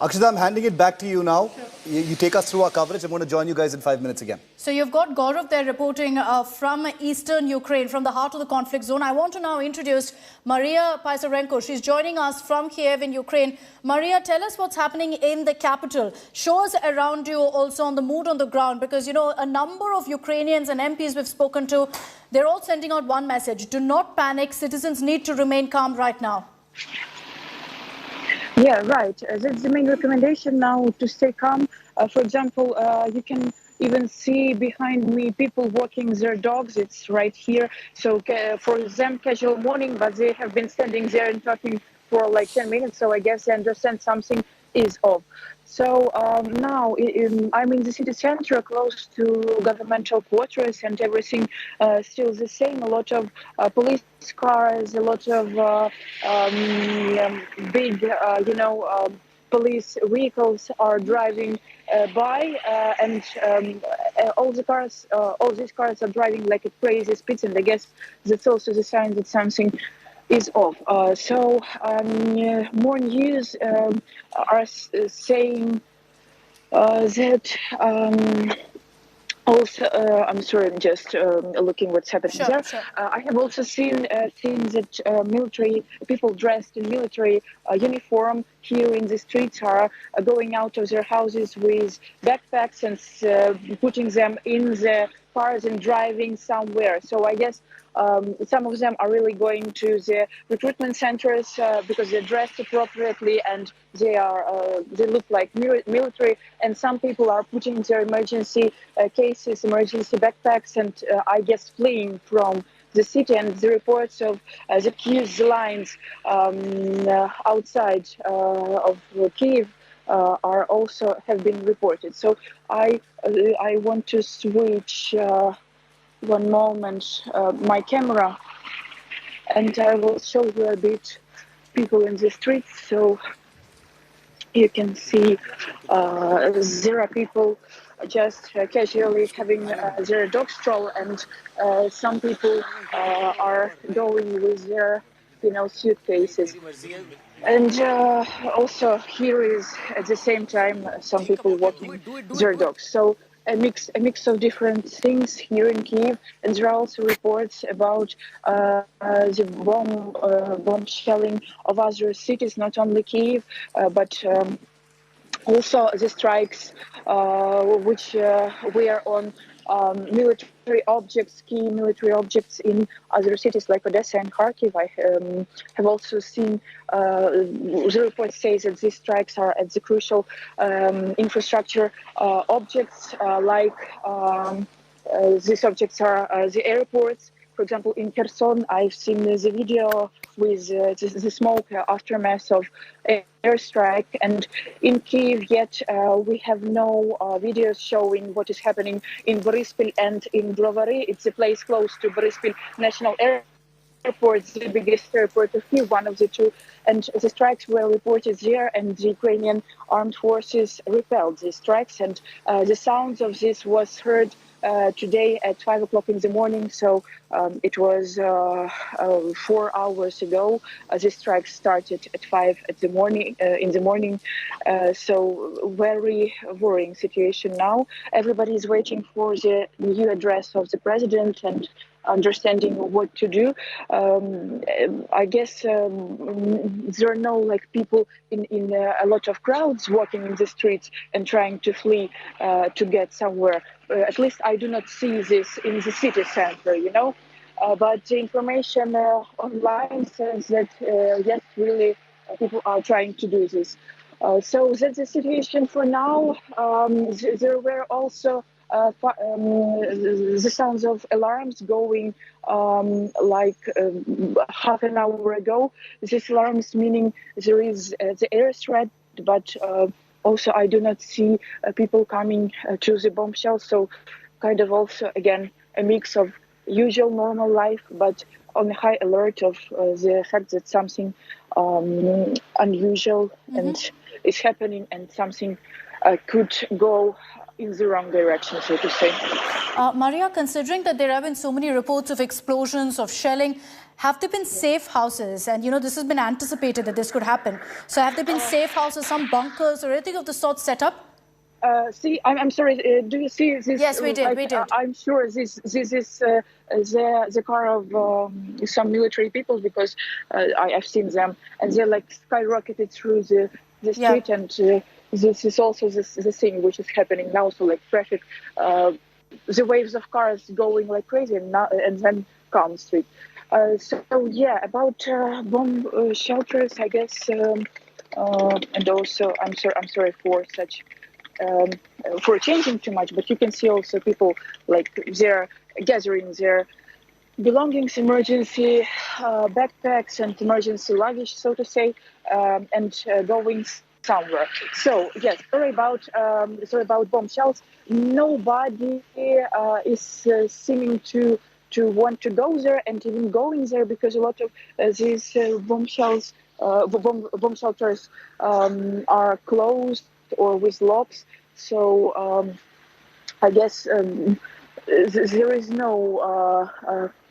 Akshita, I'm handing it back to you now. You take us through our coverage. I'm going to join you guys in 5 minutes again. So you've got Gaurav there reporting from eastern Ukraine, from the heart of the conflict zone. I want to now introduce Maria Pysarenko. She's joining us from Kyiv in Ukraine. Maria, tell us what's happening in the capital. Show us around you also on the mood on the ground, because, you know, a number of Ukrainians and MPs we've spoken to, they're all sending out one message: do not panic. Citizens need to remain calm right now. Yeah, right. That's the main recommendation now, to stay calm. For example, you can even see behind me people walking their dogs. It's right here. So for them, casual morning, but they have been standing there and talking for like 10 minutes. So I guess they understand something is off. So now I'm in the city center, close to governmental quarters, and everything still the same. A lot of police cars, a lot of big, police vehicles are driving by, and all these cars are driving like a crazy speed, and I guess that's also the sign that something is off. So more news are saying that also, I'm sorry, I'm just looking what's happening there. Sure. I have also seen that military people dressed in military uniform here in the streets are going out of their houses with backpacks and putting them in the cars and driving somewhere. So I guess some of them are really going to the recruitment centers because they're dressed appropriately and they look like military. And some people are putting their emergency cases, emergency backpacks, and I guess fleeing from the city. And the reports of the Kyiv lines outside of Kyiv are also have been reported. So I want to switch one moment my camera, and I will show you a bit people in the streets. So you can see there are people just casually having their dog stroll, and some people are going with their suitcases. And also here is at the same time some people walking their dogs. So a mix of different things here in Kyiv, and there are also reports about the bomb shelling of other cities, not only Kyiv, but also the strikes which were on military objects, key military objects in other cities like Odessa and Kharkiv. I have also seen the report says that these strikes are at the crucial infrastructure objects, like these objects are the airports. For example, in Kherson, I've seen the video with the smoke aftermath of airstrike, and in Kyiv yet we have no videos showing what is happening in Borispil and in Brovary. It's a place close to Borispil National Airport, the biggest airport of Kyiv, one of the two, and the strikes were reported there, and the Ukrainian armed forces repelled these strikes, and the sounds of this was heard today at 5 o'clock in the morning. So it was 4 hours ago. The strike started at 5 in the morning. So very worrying situation now. Everybody is waiting for the new address of the president and understanding what to do. I guess there are no people in a lot of crowds walking in the streets and trying to flee to get somewhere. At least I do not see this in the city center, but the information online says that yes, really people are trying to do this. So that's the situation for now. There were also the sounds of alarms going half an hour ago. These alarms meaning there is the air threat, but also I do not see people coming to the bomb shelter. So kind of also again a mix of usual normal life, but on a high alert of the fact that something unusual and is happening, and something could go in the wrong direction, so to say. Maria, considering that there have been so many reports of explosions, of shelling, have there been safe houses? And, this has been anticipated that this could happen. So have there been safe houses, some bunkers or anything of the sort set up? See, I'm sorry. Do you see this? Yes, we did. We did. I'm sure this is the car of some military people, because I've seen them, and they're like skyrocketed through the street, and this is also the thing which is happening now. So like traffic, the waves of cars going like crazy, and then calm street. So yeah, about bomb shelters, I guess, and also I'm sorry for such. For changing too much, but you can see also people like they're gathering their belongings, emergency backpacks and emergency luggage, so to say, and going somewhere. So yes, sorry about bomb shells. Nobody is seeming to want to go there and even going there, because a lot of these bomb shelters are closed or with locks. So I guess there is no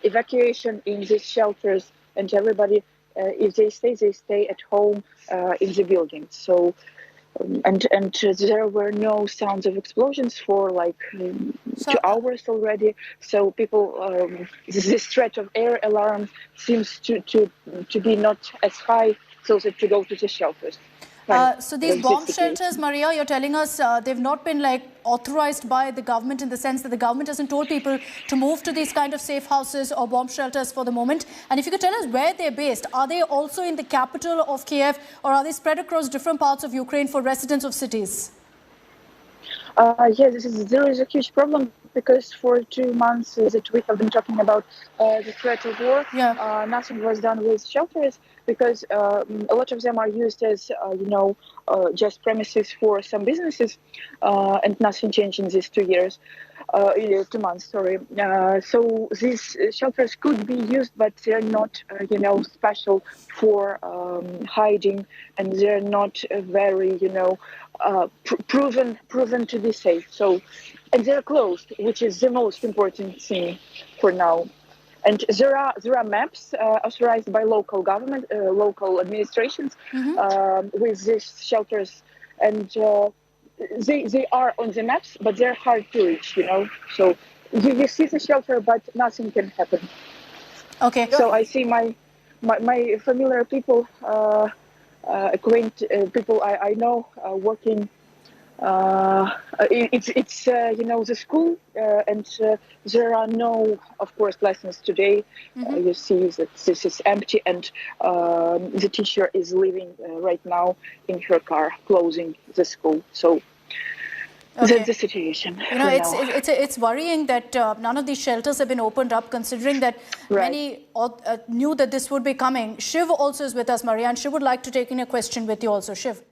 evacuation in these shelters, and everybody, if they stay at home in the building. So and there were no sounds of explosions for like 2 hours already. So people, this threat of air alarm seems to be not as high, so that to go to the shelters. So these bomb shelters, Maria, you're telling us they've not been like authorized by the government, in the sense that the government hasn't told people to move to these kind of safe houses or bomb shelters for the moment. And if you could tell us where they're based, are they also in the capital of Kyiv, or are they spread across different parts of Ukraine for residents of cities? Yes, there is a huge problem, because for 2 months that we have been talking about the threat of war, nothing was done with shelters, because a lot of them are used as, just premises for some businesses, and nothing changed in these 2 years. 2 months, sorry. So these shelters could be used, but they're not, special for hiding, and they're not very, proven to be safe. So, and they're closed, which is the most important thing for now. And there are maps authorized by local government, local administrations, with these shelters, and they are on the maps, but they're hard to reach, So you see the shelter, but nothing can happen. Okay. So I see my familiar people, acquainted people I know working. It's the school, and there are no, of course, lessons today. You see that this is empty, and the teacher is living right now in her car, closing the school. So that's the situation. It's worrying that none of these shelters have been opened up, considering that many knew that this would be coming. Shiv also is with us, Maria, and she would like to take in a question with you also. Shiv.